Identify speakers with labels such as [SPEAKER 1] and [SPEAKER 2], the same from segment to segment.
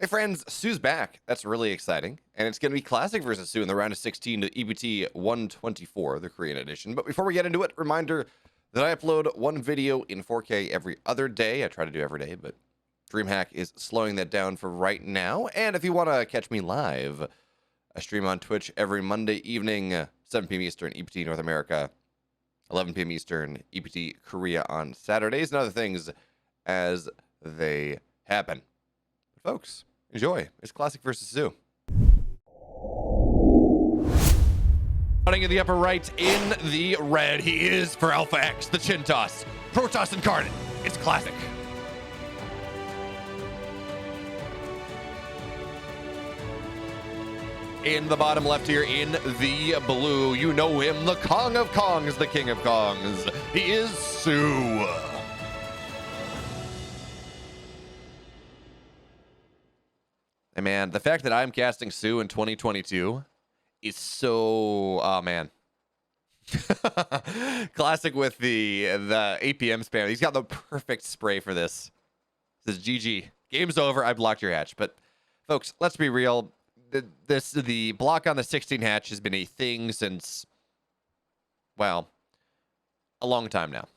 [SPEAKER 1] Hey friends, soO's back. That's really exciting. And it's going to be Classic versus soO in the round of 16 to EPT 124, the Korean edition. But before we get into it, reminder that I upload one video in 4K every other day. I try to do every day, but DreamHack is slowing that down for right now. And if you want to catch me live, I stream on Twitch every Monday evening, 7 p.m. Eastern, EPT North America, 11 p.m. Eastern, EPT Korea on Saturdays, and other things as they happen. But folks, enjoy. It's Classic versus soO. Running in the upper right, in the red, he is for AlphaX, the chin toss. Protoss incarnate. It's Classic. In the bottom left here, in the blue, you know him, the Kong of Kongs, the King of Kongs. He is soO. And man, the fact that I'm casting soO in 2022 is so, oh man. Classic with the APM spam. He's got the perfect spray for this. This is GG. Game's over. I blocked your hatch. But folks, let's be real. The block on the 16 hatch has been a thing since, well, a long time now.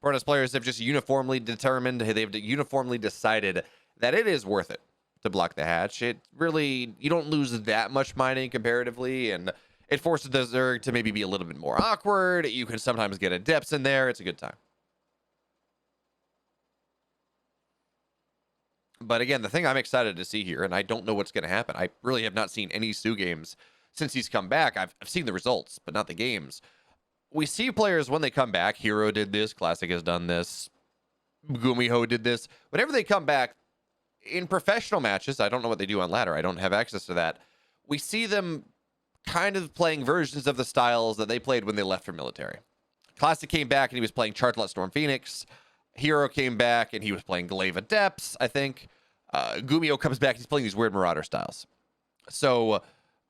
[SPEAKER 1] Protoss players have just uniformly determined, they've uniformly decided that it is worth it to block the hatch. It really, you don't lose that much mining comparatively, and it forces the Zerg to maybe be a little bit more awkward. You can sometimes get adepts in there. It's a good time. But again, the thing I'm excited to see here, and I don't know what's going to happen. I really have not seen any soO games since he's come back. I've seen the results, but not the games. We see players when they come back. Hero did this. Classic has done this. Gumiho did this. Whenever they come back in professional matches, I don't know what they do on ladder. I don't have access to that. We see them kind of playing versions of the styles that they played when they left for military. Classic came back and he was playing Chartlet Storm Phoenix. Hero came back and he was playing Glaive Adepts, I think. Gumiho comes back, he's playing these weird Marauder styles. So,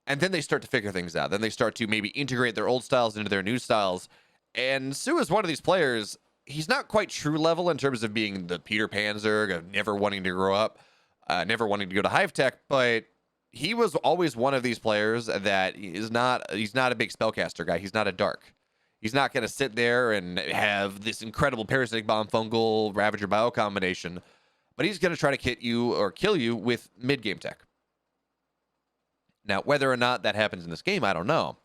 [SPEAKER 1] and then they start to figure things out. Then they start to maybe integrate their old styles into their new styles. And soO is one of these players, he's not quite true level in terms of being the Peter Pan Zerg, of never wanting to grow up, never wanting to go to Hive Tech, but he was always one of these players that he's not a big spellcaster guy. He's not a dark. He's not going to sit there and have this incredible parasitic bomb fungal Ravager bio combination, but he's going to try to hit you or kill you with mid-game tech. Now, whether or not that happens in this game, I don't know.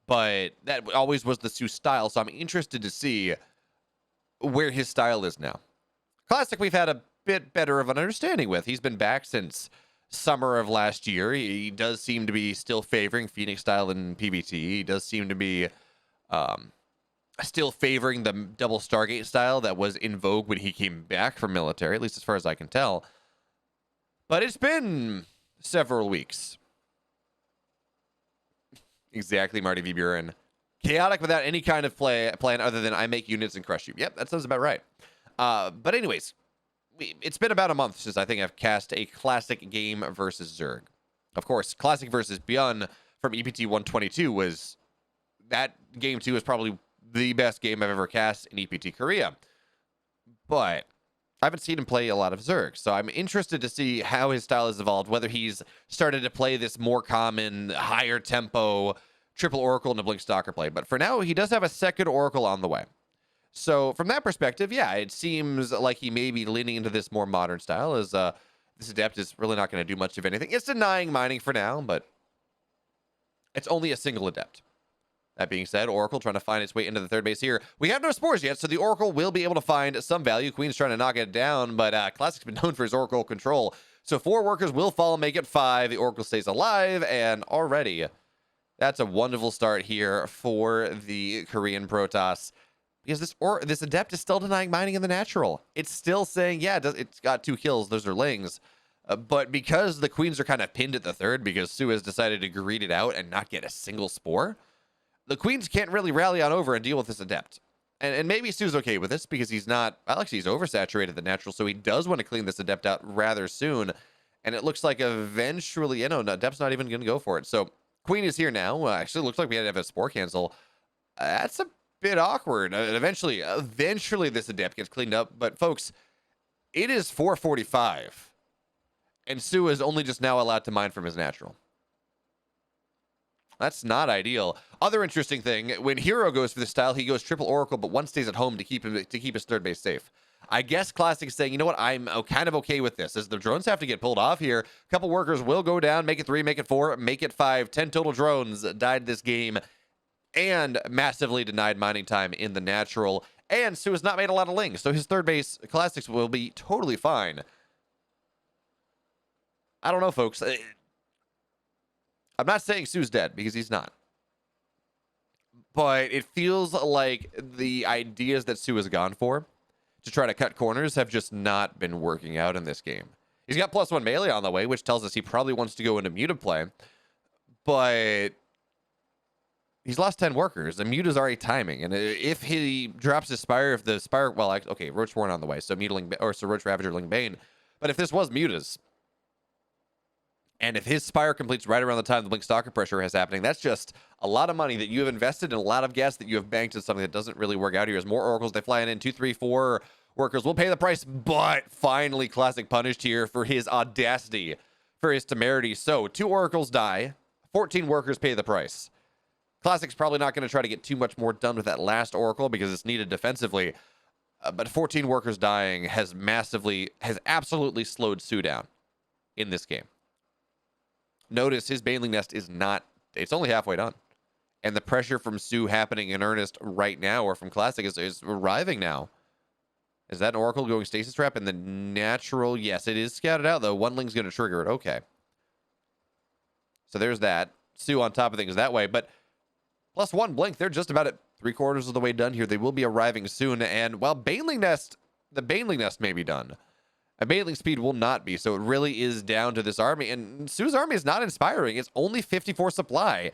[SPEAKER 1] But that always was the soO style, so I'm interested to see where his style is now. Classic, we've had a bit better of an understanding with. He's been back since summer of last year. He does seem to be still favoring Phoenix style in PvT. He does seem to be still favoring the double Stargate style that was in vogue when he came back from military, at least as far as I can tell. But it's been several weeks. Exactly, Marty V. Buren. Chaotic without any kind of plan other than I make units and crush you. Yep, that sounds about right. But anyways, it's been about a month since I think I've cast a Classic game versus Zerg. Of course, Classic versus Beyond from EPT 122 was... that game 2 is probably the best game I've ever cast in EPT Korea. But I haven't seen him play a lot of Zerg, so I'm interested to see how his style has evolved, whether he's started to play this more common, higher tempo, triple Oracle and a Blink Stalker play. But for now, he does have a second Oracle on the way. So from that perspective, yeah, it seems like he may be leaning into this more modern style, as this Adept is really not going to do much of anything. It's denying mining for now, but it's only a single Adept. That being said, Oracle trying to find its way into the third base here. We have no spores yet, so the Oracle will be able to find some value. Queen's trying to knock it down, but Classic's been known for his Oracle control. So 4 workers will fall, make it 5. The Oracle stays alive, and already that's a wonderful start here for the Korean Protoss. Because this Adept is still denying mining in the natural. It's still saying, yeah, it's got 2 kills. Those are lings. But because the Queens are kind of pinned at the third, because soO has decided to greed it out and not get a single spore, the Queens can't really rally on over and deal with this Adept. And maybe soO's okay with this because he's not... Actually, he's oversaturated the natural, so he does want to clean this Adept out rather soon. And it looks like eventually... no, Adept's not even going to go for it. So Queen is here now. Actually, it looks like we had to have a spore cancel. That's a bit awkward. Eventually this Adept gets cleaned up. But folks, it is 4:45. And soO is only just now allowed to mine from his natural. That's not ideal. Other interesting thing, when Hero goes for this style, he goes triple Oracle, but one stays at home to keep his third base safe. I guess Classic is saying, you know what, I'm kind of okay with this, as the drones have to get pulled off here. A couple workers will go down, make it 3, make it 4, make it 5. 10 total drones died this game, and massively denied mining time in the natural. And soO has not made a lot of lings, so his third base Classics will be totally fine. I don't know, folks. I'm not saying soO's dead, because he's not. But it feels like the ideas that soO has gone for to try to cut corners have just not been working out in this game. He's got +1 melee on the way, which tells us he probably wants to go into muted play. But he's lost 10 workers, and mute is already timing. And if he drops his Spire, if the Spire, well, okay, Roach Warren on the way, so Roach Ravager Ling Bane. But if this was mutas, and if his Spire completes right around the time the Blink Stalker pressure is happening, that's just a lot of money that you have invested and a lot of gas that you have banked in something that doesn't really work out here. As more Oracles, they fly in 2, 3, 4 workers will pay the price, but finally Classic punished here for his audacity, for his temerity. So 2 Oracles die, 14 workers pay the price. Classic's probably not going to try to get too much more done with that last Oracle because it's needed defensively, but 14 workers dying has absolutely slowed soO down in this game. Notice his Baneling Nest is not, it's only halfway done. And the pressure from soO happening in earnest right now, or from Classic, is arriving now. Is that an Oracle going Stasis Trap in the natural? Yes, it is scouted out, though. One Ling's going to trigger it. Okay. So there's that. soO on top of things that way. But +1 Blink, they're just about at 3/4 of the way done here. They will be arriving soon. And while Baneling Nest, the Baneling Nest may be done, a Baneling speed will not be, so it really is down to this army. And soO's army is not inspiring. It's only 54 supply.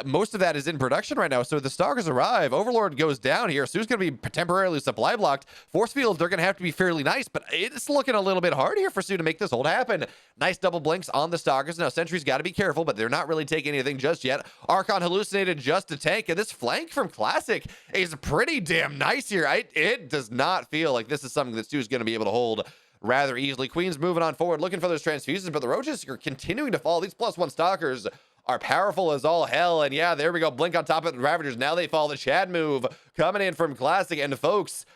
[SPEAKER 1] Most of that is in production right now, so the Stalkers arrive. Overlord goes down here. soO's going to be temporarily supply blocked. Force fields, they're going to have to be fairly nice, but it's looking a little bit hard here for soO to make this hold happen. Nice double blinks on the Stalkers. Now, Sentry's got to be careful, but they're not really taking anything just yet. Archon hallucinated just to tank, and this flank from Classic is pretty damn nice here. It does not feel like this is something that soO's going to be able to hold rather easily. Queen's moving on forward, looking for those transfusions, but the Roaches are continuing to fall. These +1 Stalkers are powerful as all hell, and yeah, there we go. Blink on top of the Ravagers. Now they fall. The Chad move coming in from Classic, and folks,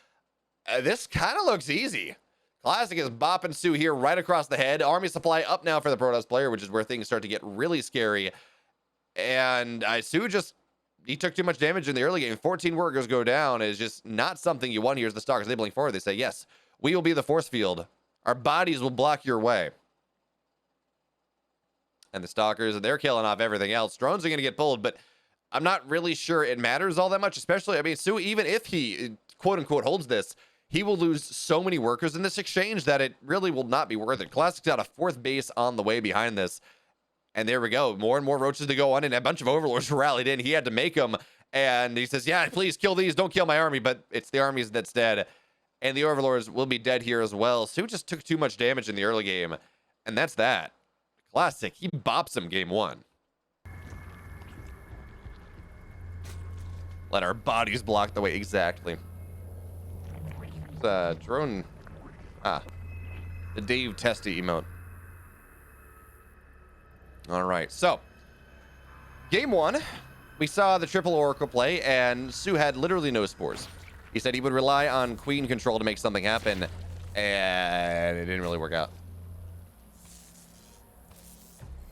[SPEAKER 1] this kind of looks easy. Classic is bopping soO here right across the head. Army supply up now for the Protoss player, which is where things start to get really scary. And soO he took too much damage in the early game. 14 workers go down is just not something you want here. As the Stalkers, they blink forward. They say, yes, we will be the force field. Our bodies will block your way. And the Stalkers, they're killing off everything else. Drones are going to get pulled, but I'm not really sure it matters all that much, especially, I mean, soO, even if he, quote-unquote, holds this, he will lose so many workers in this exchange that it really will not be worth it. Classic's got a 4th base on the way behind this. And there we go. More and more Roaches to go on, and a bunch of Overlords rallied in. He had to make them. And he says, yeah, please kill these. Don't kill my army. But it's the armies that's dead. And the Overlords will be dead here as well. soO just took too much damage in the early game. And that's that. Classic, he bops him game 1. Let our bodies block the way. Exactly. Drone. The Dave Testy emote. All right, so game 1, we saw the triple Oracle play, and soO had literally no spores. He said he would rely on Queen control to make something happen, and it didn't really work out.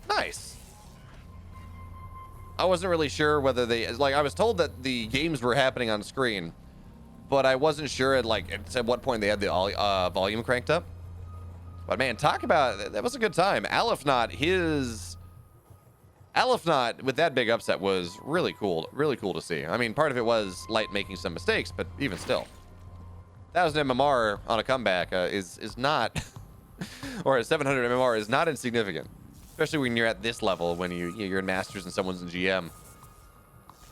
[SPEAKER 1] Nice. I wasn't really sure whether I was told that the games were happening on screen, but I wasn't sure at what point they had the volume cranked up. But man, talk about, that was a good time. Alephnot with that big upset was really cool to see. I mean, part of it was Light making some mistakes, but even still, 1,000 MMR on a comeback is not, or a 700 MMR is not insignificant, especially when you're at this level, when you're in Masters and someone's in GM.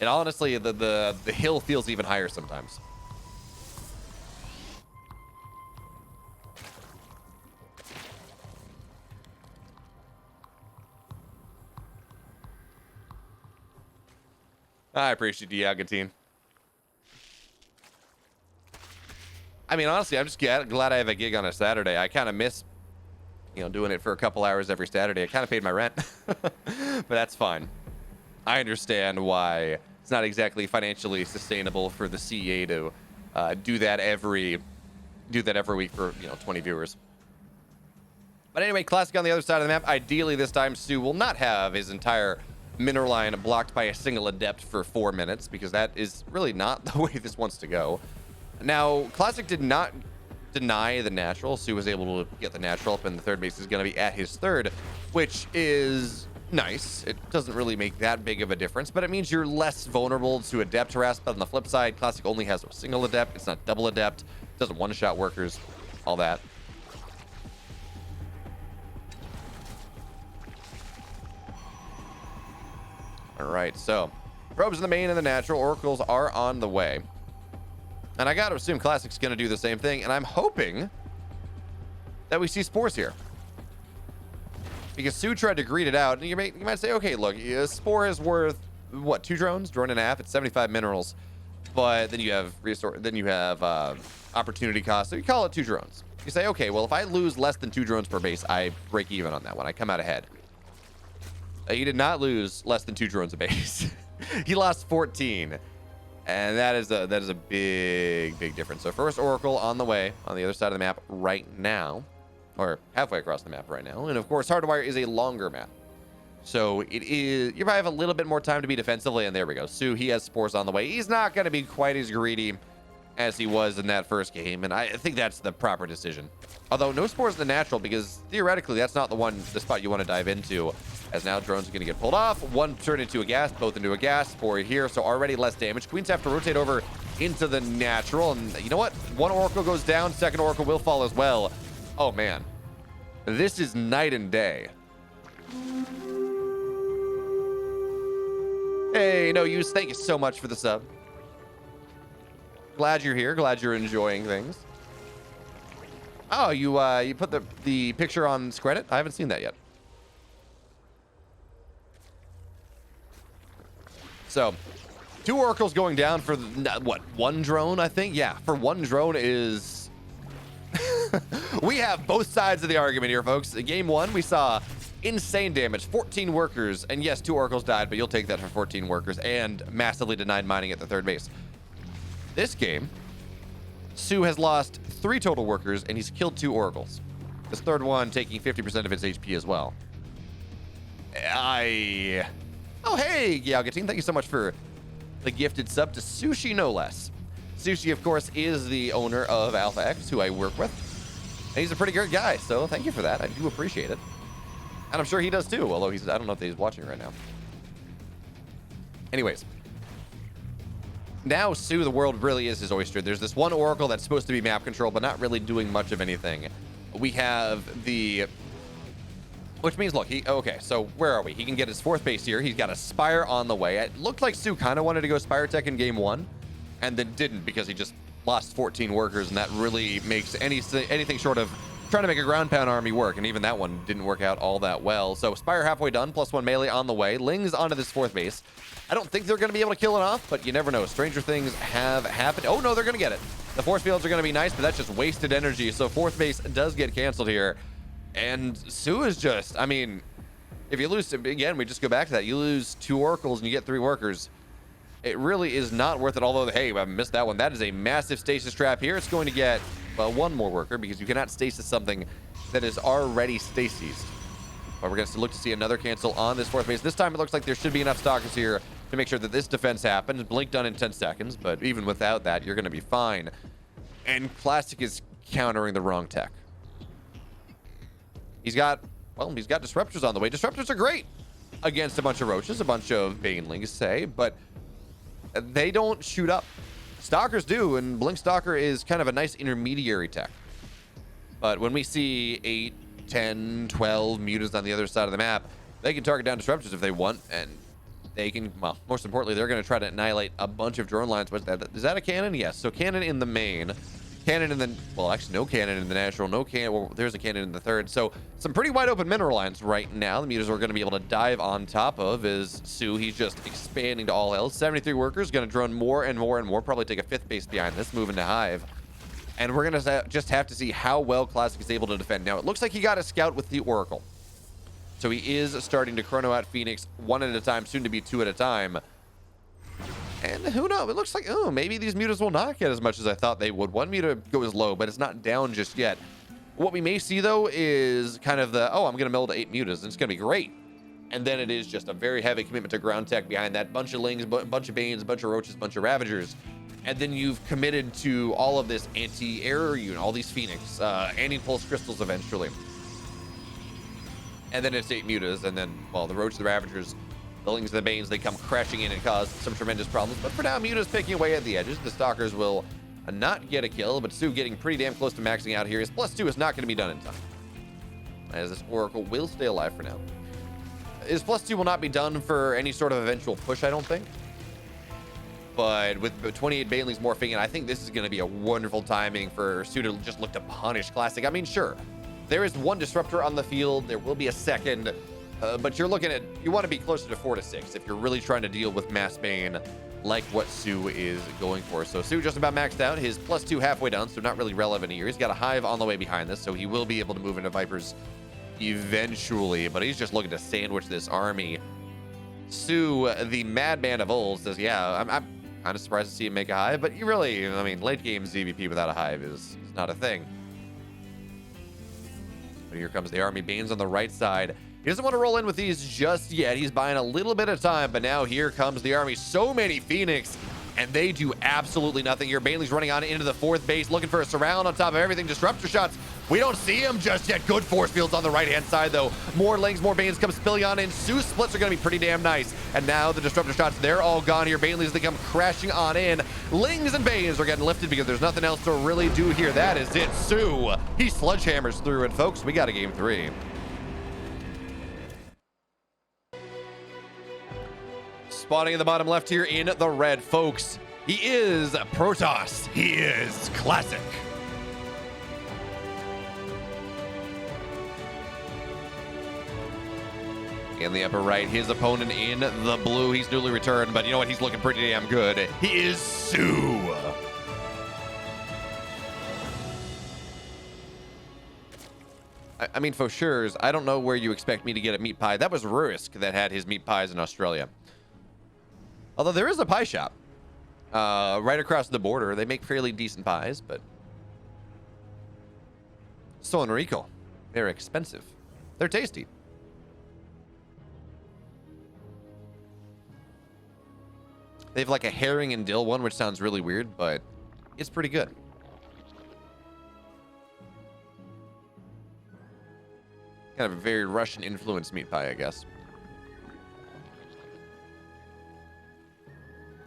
[SPEAKER 1] And honestly, the hill feels even higher sometimes. I appreciate you, Yagatine. I mean, honestly, I'm just glad I have a gig on a Saturday. I kind of miss you know, doing it for a couple hours every Saturday. I kind of paid my rent, but that's fine. I understand why it's not exactly financially sustainable for the CEA to do that every week for, you know, 20 viewers. But anyway, Classic on the other side of the map. Ideally, this time soO will not have his entire mineral line blocked by a single adept for 4 minutes, because that is really not the way this wants to go. Now, Classic did not deny the natural. soO was able to get the natural up, and the third base is going to be at his third, which is nice. It doesn't really make that big of a difference, but it means you're less vulnerable to adept harass. But on the flip side, Classic only has a single adept. It's not double adept. It doesn't one-shot workers. All that. All right, so probes in the main and the natural. Oracles are on the way. And I got to assume Classic's going to do the same thing. And I'm hoping that we see spores here, because soO tried to greed it out. And you might say, okay, look, a spore is worth, what, 2 drones? Drone and a half? It's 75 minerals. But then you have opportunity cost. So you call it 2 drones. You say, okay, well, if I lose less than 2 drones per base, I break even on that one. I come out ahead. He did not lose less than 2 drones a base. He lost 14. And that is a big difference. So first Oracle on the way on the other side of the map right now, or halfway across the map right now. And of course, Hardwire is a longer map, so it is, you probably have a little bit more time to be defensively. And there we go. soO, he has spores on the way. He's not going to be quite as greedy as he was in that first game, and I think that's the proper decision. Although no spores in the natural, because theoretically that's not the spot you want to dive into, as now drones are going to get pulled off. One turned into a gas, both into a gas. Spore here, so already less damage. Queens have to rotate over into the natural, and you know what? One Oracle goes down, second Oracle will fall as well. Oh man, this is night and day. Hey, no use. Thank you so much for the sub. Glad you're here. Glad you're enjoying things. Oh, you put the picture on Screddit? I haven't seen that yet. So, 2 Oracles going down for what, 1 drone? I think, yeah, for 1 drone is. We have both sides of the argument here, folks. In game 1, we saw insane damage, 14 workers, and yes, 2 Oracles died, but you'll take that for 14 workers, and massively denied mining at the third base. This game, soO has lost 3 total workers, and he's killed 2 Oracles. This third one taking 50% of its HP as well. Oh, hey, Yalgatine, thank you so much for the gifted sub to Sushi, no less. Sushi, of course, is the owner of AlphaX, who I work with. And he's a pretty good guy, so thank you for that. I do appreciate it. And I'm sure he does too, although I don't know if he's watching right now. Anyways. Now soO, the world really is his oyster. There's this one Oracle that's supposed to be map control, but not really doing much of anything. We have which means, look, okay, so where are we? He can get his 4th base here. He's got a Spire on the way. It looked like soO kind of wanted to go Spire Tech in game 1, and then didn't, because he just lost 14 workers, and that really makes anything short of trying to make a ground pound army work, and even that one didn't work out all that well. So Spire halfway done, +1 melee on the way. Ling's onto this 4th base. I don't think they're going to be able to kill it off, but you never know. Stranger things have happened. Oh, no, they're going to get it. The force fields are going to be nice, but that's just wasted energy. So 4th base does get canceled here. And soO is just, I mean, if you lose, again, we just go back to that. You lose 2 Oracles and you get 3 workers. It really is not worth it, although, hey, I missed that one. That is a massive stasis trap here. It's going to get, well, 1 more worker, because you cannot stasis something that is already stasised. But we're going to look to see another cancel on this 4th base. This time it looks like there should be enough stalkers here to make sure that this defense happens. Blink done in 10 seconds, but even without that, you're going to be fine. And Classic is countering the wrong tech. He's got disruptors on the way. Disruptors are great against a bunch of roaches, a bunch of banelings, say, but they don't shoot up. Stalkers do, and Blink Stalker is kind of a nice intermediary tech. But when we see 8, 10, 12 mutants on the other side of the map, they can target down disruptors if they want, and they can, well, most importantly, they're going to try to annihilate a bunch of drone lines. Is that a cannon? Yes. So cannon in the main. Cannon in the, well, actually no cannon in the natural, no cannon, well, there's a cannon in the third. So some pretty wide open mineral lines right now. The mutas are going to be able to dive on top of is soO. He's just expanding to all else. 73 workers, going to drone more and more and more, probably take a 5th base behind this, move into Hive. And we're going to just have to see how well Classic is able to defend. Now, it looks like he got a scout with the Oracle. So he is starting to chrono out Phoenix one at a time, soon to be two at a time. And who knows? It looks like, oh, maybe these mutas will not get as much as I thought they would. One muta goes low, but it's not down just yet. What we may see, though, is kind of the, oh, I'm going to mill to 8 mutas, and it's going to be great. And then it is just a very heavy commitment to ground tech behind that. Bunch of Lings, bunch of Banes, bunch of Roaches, bunch of Ravagers. And then you've committed to all of this anti-error unit, all these Phoenix, anti-pulse crystals eventually. And then it's 8 mutas, and then, well, the Roaches, the Ravagers, the Lings, and the Banes, they come crashing in and cause some tremendous problems. But for now, mutas picking away at the edges. The Stalkers will not get a kill, but soO getting pretty damn close to maxing out here. His +2 is not going to be done in time, as this Oracle will stay alive for now. His +2 will not be done for any sort of eventual push, I don't think. But with 28 Banelings morphing in, I think this is going to be a wonderful timing for soO to just look to punish Classic. I mean, sure, there is one disruptor on the field. There will be a second, but you're looking at, you want to be closer to 4 to 6 if you're really trying to deal with Mass Bane like what soO is going for. So soO just about maxed out. His +2 halfway done, so not really relevant here. He's got a Hive on the way behind this, so he will be able to move into Vipers eventually, but he's just looking to sandwich this army. soO, the madman of old, says, yeah, I'm kind of surprised to see him make a Hive, but you really, I mean, late game ZVP without a Hive is not a thing. But here comes the army. Bane's on the right side. He doesn't want to roll in with these just yet. He's buying a little bit of time, but now here comes the army. So many Phoenix, and they do absolutely nothing here. Baneling's running on into the 4th base, looking for a surround on top of everything. Disruptor shots. We don't see him just yet. Good force fields on the right-hand side, though. More Lings, more Banes come spilling on in. soO's splits are going to be pretty damn nice. And now the disruptor shots, they're all gone here. Banelings, they come crashing on in. Lings and Banes are getting lifted because there's nothing else to really do here. That is it. soO, he sledgehammers through it, folks. We got a game 3. Spawning in the bottom left here in the red, folks. He is Protoss. He is Classic. In the upper right, his opponent in the blue. He's newly returned, but you know what? He's looking pretty damn good. He is soO. I mean, for sure, I don't know where you expect me to get a meat pie. That was Ruisk that had his meat pies in Australia. Although there is a pie shop right across the border. They make fairly decent pies, but so in Rico, they're expensive. They're tasty. They have like a herring and dill one, which sounds really weird, but it's pretty good. Kind of a very Russian influenced meat pie, I guess.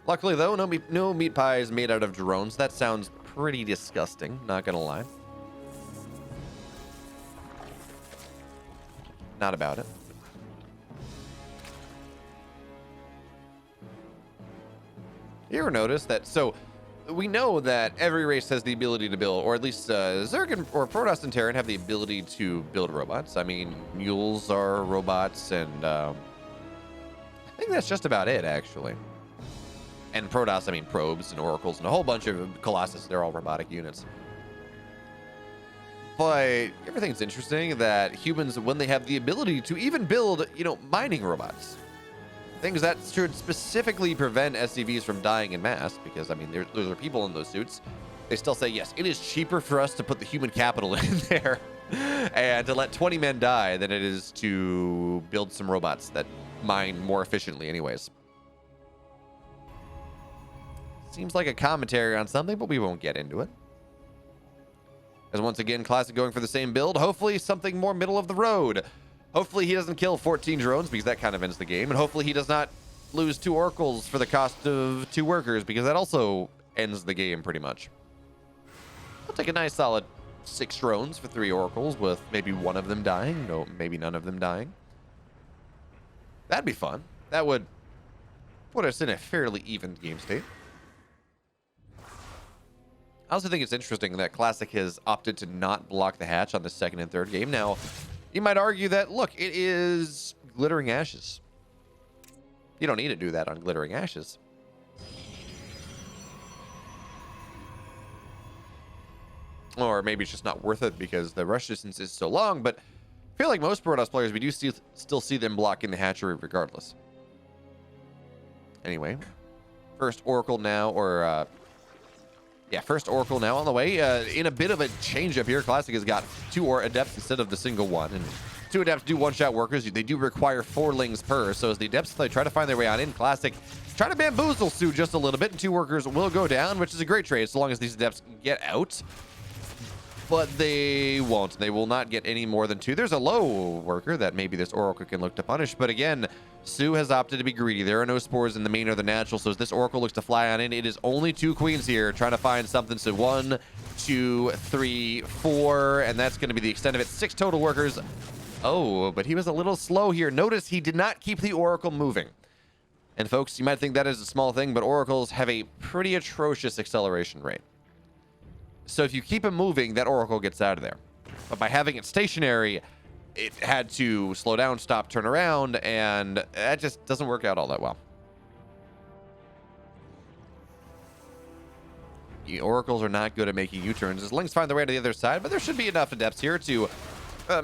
[SPEAKER 1] Luckily, though, no meat pie is made out of drones. That sounds pretty disgusting, not gonna lie. Not about it. You ever notice that? So we know that every race has the ability to build, or at least Zerg or Protoss and Terran have the ability to build robots. I mean, mules are robots, and I think that's just about it, actually. And Protoss, I mean, probes and oracles and a whole bunch of Colossus. They're all robotic units. But everything's interesting that humans, when they have the ability to even build, you know, mining robots. Things that should specifically prevent SCVs from dying in mass, because, I mean, there are people in those suits. They still say, yes, it is cheaper for us to put the human capital in there and to let 20 men die than it is to build some robots that mine more efficiently anyways. Seems like a commentary on something, but we won't get into it. As once again, Classic going for the same build. Hopefully something more middle of the road. Hopefully he doesn't kill 14 drones, because that kind of ends the game. And hopefully he does not lose 2 oracles for the cost of 2 workers, because that also ends the game pretty much. I'll take a nice solid 6 drones for 3 oracles, with maybe one of them dying. No, maybe none of them dying. That'd be fun. That would put us in a fairly even game state. I also think it's interesting that Classic has opted to not block the hatch on the 2nd and 3rd game. Now, you might argue that, look, it is Glittering Ashes. You don't need to do that on Glittering Ashes. Or maybe it's just not worth it because the rush distance is so long, but I feel like most Protoss players, we do still see them blocking the hatchery regardless. Anyway, first Oracle now, or yeah, first Oracle now on the way. In a bit of a change up here, Classic has got 2 Adepts instead of the single one, and 2 Adepts do one-shot workers. They do require 4 lings per, so as the Adepts they try to find their way on in, Classic try to bamboozle soO just a little bit, and 2 workers will go down, which is a great trade so long as these Adepts get out. But they won't. They will not get any more than 2. There's a low worker that maybe this Oracle can look to punish. But again, soO has opted to be greedy. There are no spores in the main or the natural. So as this Oracle looks to fly on in, it is only 2 queens here trying to find something. So 1, 2, 3, 4. And that's going to be the extent of it. 6 total workers. Oh, but he was a little slow here. Notice he did not keep the Oracle moving. And folks, you might think that is a small thing, but Oracles have a pretty atrocious acceleration rate. So if you keep it moving, that Oracle gets out of there. But by having it stationary, it had to slow down, stop, turn around, and that just doesn't work out all that well. The Oracles are not good at making U-turns. As Lings find their way to the other side, but there should be enough Adepts here to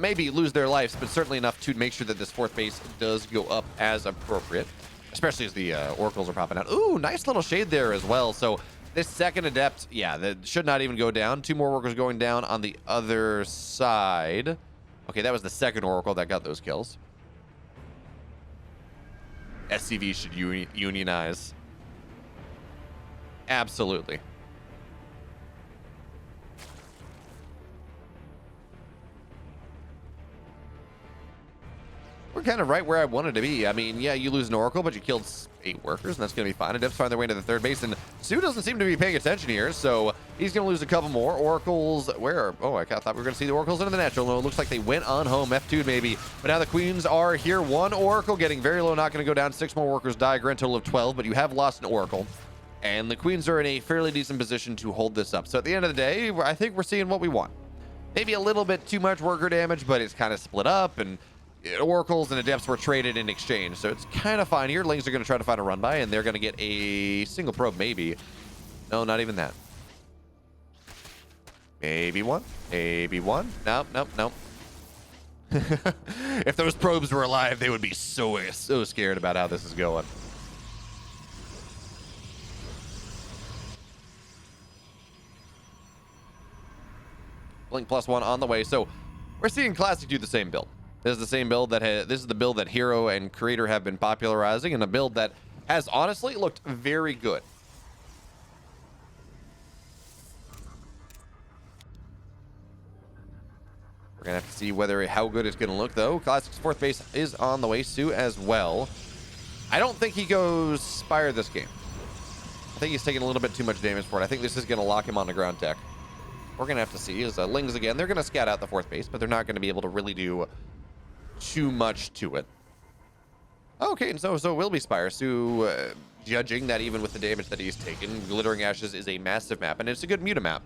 [SPEAKER 1] maybe lose their lives, but certainly enough to make sure that this 4th base does go up as appropriate, especially as the Oracles are popping out. Ooh, nice little shade there as well. So this second Adept, yeah, that should not even go down. 2 more workers going down on the other side. Okay, that was the second Oracle that got those kills. SCV should unionize. Absolutely. We're kind of right where I wanted to be. I mean, yeah, you lose an Oracle, but you killed 8 workers, and that's going to be fine. Adepts find their way to the 3rd base, and soO doesn't seem to be paying attention here, so he's going to lose a couple more. Oracles, where? Oh, I thought we were going to see the Oracles into the natural. No, it looks like they went on home, F2 maybe. But now the Queens are here. 1 Oracle getting very low, not going to go down. 6 more workers die, grand total of 12, but you have lost an Oracle. And the Queens are in a fairly decent position to hold this up. So at the end of the day, I think we're seeing what we want. Maybe a little bit too much worker damage, but it's kind of split up, and Oracles and Adepts were traded in exchange, so it's kind of fine here. Lings are going to try to find a run by, and they're going to get a single probe, maybe. No, not even that. Maybe one. Maybe one. Nope, nope, nope. If those probes were alive, they would be so scared about how this is going. Blink +1 on the way. So we're seeing Classic do the same build. This is the same build that this is the build that Hero and Creator have been popularizing, and a build that has honestly looked very good. We're gonna have to see how good it's gonna look though. Classic's 4th base is on the way. soO as well. I don't think he goes Spire this game. I think he's taking a little bit too much damage for it. I think this is gonna lock him on the ground tech. We're gonna have to see is Lings again. They're gonna scout out the 4th base, but they're not gonna be able to really do too much to it. Okay, and so will be Spire. soO judging that even with the damage that he's taken, Glittering Ashes is a massive map, and it's a good muta map.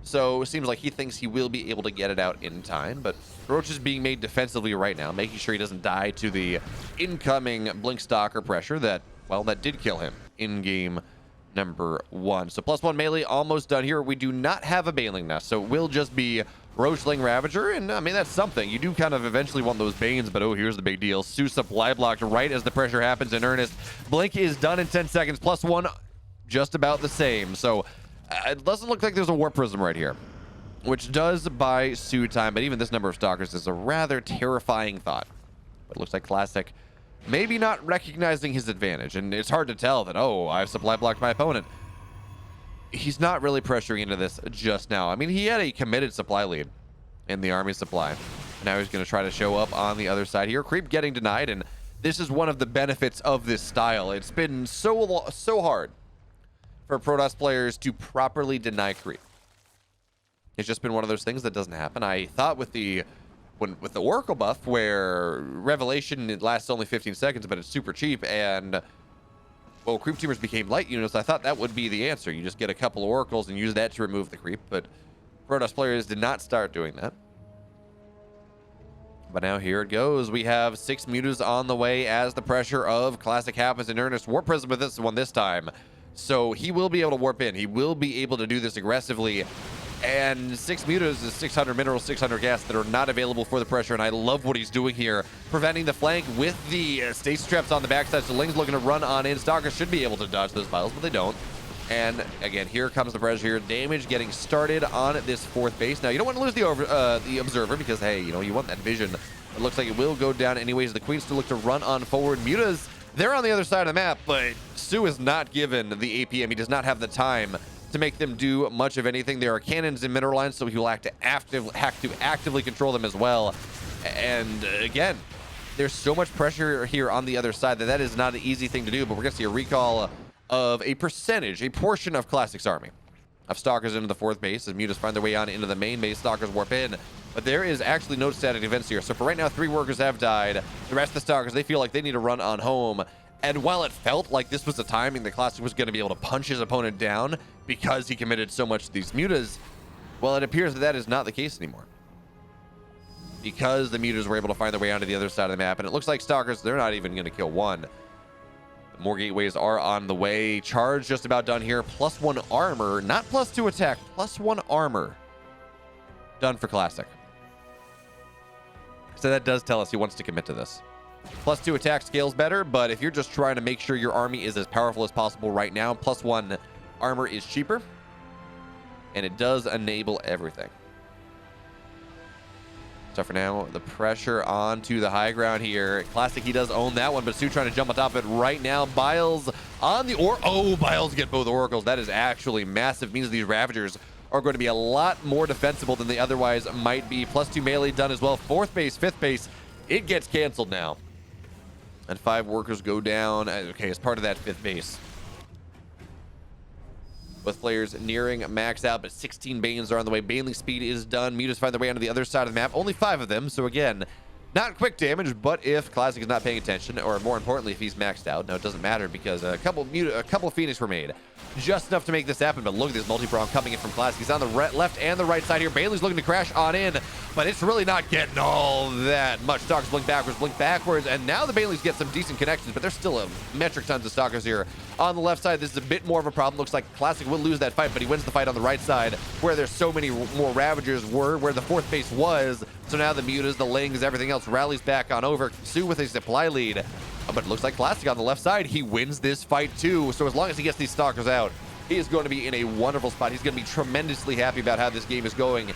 [SPEAKER 1] So it seems like he thinks he will be able to get it out in time, but Roach is being made defensively right now, making sure he doesn't die to the incoming Blink Stalker pressure that, well, that did kill him in game number 1. So +1 melee almost done here. We do not have a Baneling Nest, so it will just be Roachling Ravager, and I mean, that's something. You do kind of eventually want those Banes, but oh, here's the big deal. soO supply blocked right as the pressure happens in earnest. Blink is done in 10 seconds. +1 just about the same. So it doesn't look like there's a Warp Prism right here, which does buy soO time, but even this number of Stalkers is a rather terrifying thought. But it looks like Classic maybe not recognizing his advantage, and it's hard to tell that, oh, I've supply blocked my opponent. He's not really pressuring into this just now. I mean, he had a committed supply lead in the army supply. Now he's going to try to show up on the other side here. Creep getting denied, and this is one of the benefits of this style. It's been so hard for Protoss players to properly deny creep. It's just been one of those things that doesn't happen. I thought with the Oracle buff, where Revelation, it lasts only 15 seconds, but it's super cheap, and well, creep teamers became light units, I thought that would be the answer. You just get a couple of Oracles and use that to remove the creep, but Protoss players did not start doing that. But now here it goes. We have 6 mutas on the way as the pressure of Classic happens in earnest. Warp Prism with this one this time. So he will be able to warp in. He will be able to do this aggressively. And 6 mutas is 600 minerals, 600 gas that are not available for the pressure, and I love what he's doing here, preventing the flank with the stasis traps on the backside. So Ling's looking to run on in. Stalker should be able to dodge those piles, but they don't. And again, here comes the pressure here. Damage getting started on this 4th base. Now, you don't want to lose the observer because, hey, you know, you want that vision. It looks like it will go down anyways. The Queens still look to run on forward. Mutas, they're on the other side of the map, but soO is not given the APM. He does not have the time to make them do much of anything. There are cannons in mineral lines, so he will have to actively control them as well. And again, there's so much pressure here on the other side that is not an easy thing to do, but we're going to see a recall of a portion of Classic's army. Of Stalkers into the 4th base as Mutas find their way on into the main base. Stalkers warp in, but there is actually no static events here. So for right now, 3 workers have died. The rest of the Stalkers, they feel like they need to run on home. And while it felt like this was the timing the Classic was going to be able to punch his opponent down because he committed so much to these mutas, well, it appears that is not the case anymore. Because the mutas were able to find their way onto the other side of the map, and it looks like Stalkers, they're not even going to kill one. More gateways are on the way. Charge just about done here. +1 armor, not +2 attack, +1 armor. Done for Classic. So that does tell us he wants to commit to this. +2 attack scales better, but if you're just trying to make sure your army is as powerful as possible right now, +1 armor is cheaper, and it does enable everything. So for now, the pressure onto the high ground here. Classic, he does own that one, but soO trying to jump on top of it right now. Biles on the Biles get both oracles. That is actually massive. Means these Ravagers are going to be a lot more defensible than they otherwise might be. +2 melee done as well. 4th base, 5th base, it gets canceled now. And 5 workers go down, okay, as part of that 5th base. Both players nearing max out, but 16 Banes are on the way. Baneling speed is done. Mutas find their way onto the other side of the map. Only 5 of them, so again, not quick damage, but if Classic is not paying attention, or more importantly, if he's maxed out. No, it doesn't matter because a couple Phoenix were made. Just enough to make this happen, but look at this multi-prong coming in from Classic. He's on the left and the right side here. Bailey's looking to crash on in, but it's really not getting all that much. Stalkers blink backwards, and now the Baileys get some decent connections, but there's still a metric tons of Stalkers here. On the left side, this is a bit more of a problem. Looks like Classic will lose that fight, but he wins the fight on the right side, where there's so many more Ravagers where the 4th base was. So now the Mutas, the Lings, everything else rallies back on over. soO with a supply lead. But it looks like Classic on the left side, he wins this fight too. So as long as he gets these Stalkers out, he is going to be in a wonderful spot. He's going to be tremendously happy about how this game is going.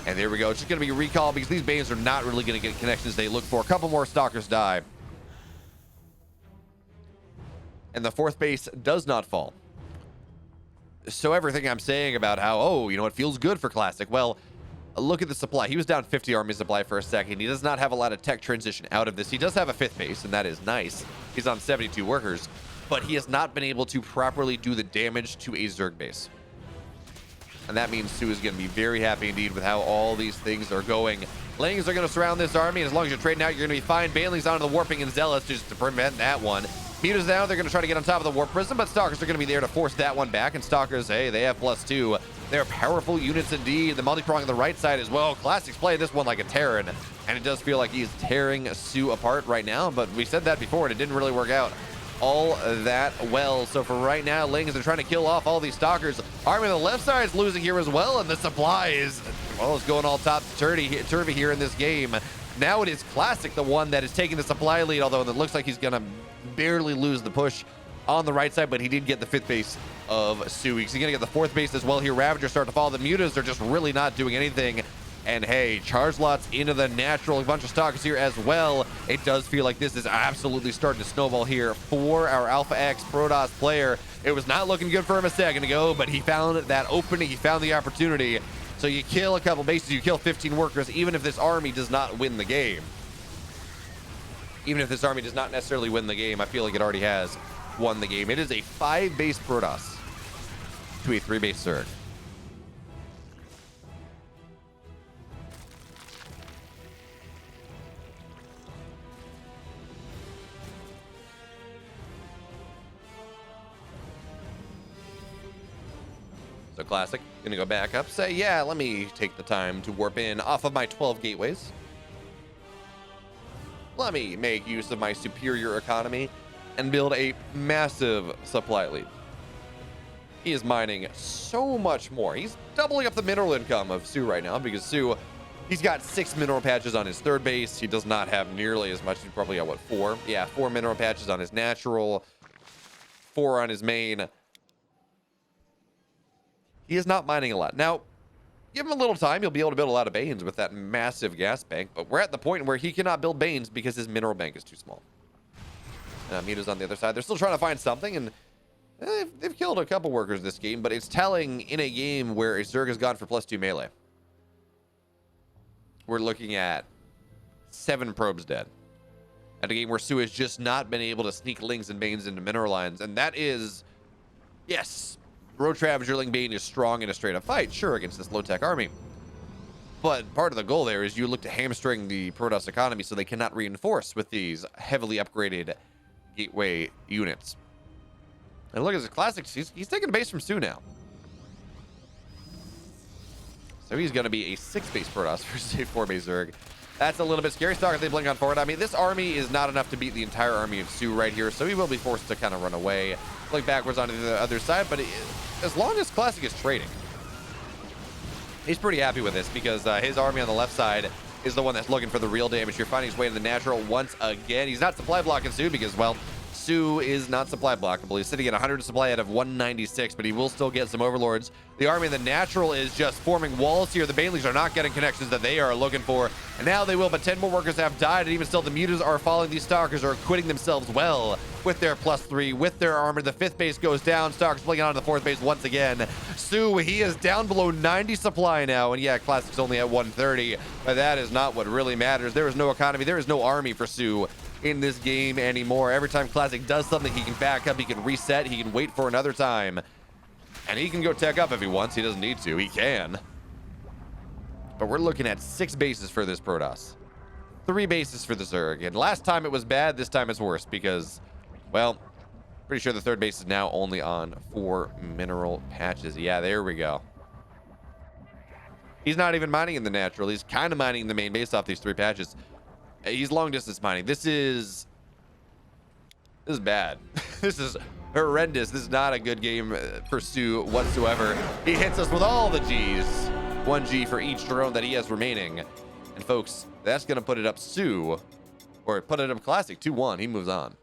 [SPEAKER 1] And there we go. It's just going to be a recall because these Banes are not really going to get connections they look for. A couple more Stalkers die. And the 4th base does not fall. So everything I'm saying about how, oh, you know, it feels good for Classic. Well, look at the supply. He was down 50 army supply for a second. He does not have a lot of tech transition out of this. He does have a 5th base, and that is nice. He's on 72 workers, but he has not been able to properly do the damage to a Zerg base. And that means soO is going to be very happy indeed with how all these things are going. Lings are going to surround this army, and as long as you're trading out, you're going to be fine. Bailey's onto the Warping and Zealots just to prevent that one. Mutas down, they're going to try to get on top of the Warp Prism, but Stalkers are going to be there to force that one back, and Stalkers, hey, they have +2. They're powerful units indeed. The multi-prong on the right side as well. Classic's playing this one like a Terran, and it does feel like he's tearing soO apart right now, but we said that before, and it didn't really work out all that well. So for right now, Lings are trying to kill off all these Stalkers. Army on the left side is losing here as well, and the supply is, well, it's going all topsy-turvy here in this game. Now it is Classic, the one that is taking the supply lead, although it looks like he's going to barely lose the push on the right side, but he did get the 5th base of soO. He's going to get the 4th base as well here. Ravagers start to fall. The Mutas are just really not doing anything. And hey, charge lots into the natural. A bunch of Stalkers here as well. It does feel like this is absolutely starting to snowball here for our AlphaX Protoss player. It was not looking good for him a second ago, but he found that opening. He found the opportunity. So you kill a couple bases, you kill 15 workers, even if this army does not win the game. Even if this army does not necessarily win the game, I feel like it already has won the game. It is a 5-base Protoss to a 3-base Zerg. So Classic, gonna go back up, say, yeah, let me take the time to warp in off of my 12 gateways. Let me make use of my superior economy and build a massive supply lead. He is mining so much more. He's doubling up the mineral income of soO right now because soO, he's got 6 mineral patches on his third base. He does not have nearly as much. He's probably got, what, 4? Yeah, 4 mineral patches on his natural, 4 on his main. He is not mining a lot. Now, give him a little time. He'll be able to build a lot of Banes with that massive gas bank. But we're at the point where he cannot build Banes because his mineral bank is too small. Muta's on the other side. They're still trying to find something, and they've killed a couple workers this game, but it's telling in a game where a Zerg has gone for +2 melee. We're looking at 7 probes dead. At a game where soO has just not been able to sneak Lings and Banes into mineral lines, and that is, yes, Roach Ravagerling Bane is strong in a straight up fight, sure, against this low-tech army. But part of the goal there is you look to hamstring the Protoss economy so they cannot reinforce with these heavily upgraded gateway units. And look at his classics. He's taking a base from soO now. So he's going to be a 6-base Protoss versus a 4-base Zerg. That's a little bit scary. Stalker, they blink on forward. I mean, this army is not enough to beat the entire army of soO right here, so he will be forced to kind of run away, blink backwards onto the other side. But as long as Classic is trading, he's pretty happy with this because his army on the left side is the one that's looking for the real damage. You're finding his way to the natural once again. He's not supply blocking soO because, well, soO is not supply blockable. He's sitting at 100 supply out of 196, but he will still get some overlords. The army in the natural is just forming walls here. The Banelings are not getting connections that they are looking for, and now they will, but 10 more workers have died, and even still the Mutas are falling. These Stalkers are acquitting themselves well with their +3, with their armor. The 5th base goes down. Stalkers blinking onto the 4th base once again. soO, he is down below 90 supply now, and yeah, Classic's only at 130, but that is not what really matters. There is no economy. There is no army for soO in this game anymore. Every time Classic does something, he can back up, he can reset, he can wait for another time, and he can go tech up if he wants. He doesn't need to. He can. But we're looking at 6 bases for this Protoss, 3 bases for the Zerg, and last time it was bad, this time it's worse because, well, pretty sure the 3rd base is now only on 4 mineral patches. Yeah, there we go. He's not even mining in the natural. He's kind of mining the main base off these 3 patches. He's long distance mining. This is bad. This is horrendous. This is not a good game for soO whatsoever. He hits us with all the G's. 1 G for each drone that he has remaining. And folks, that's going to put it up soO, or put it up Classic 2-1. He moves on.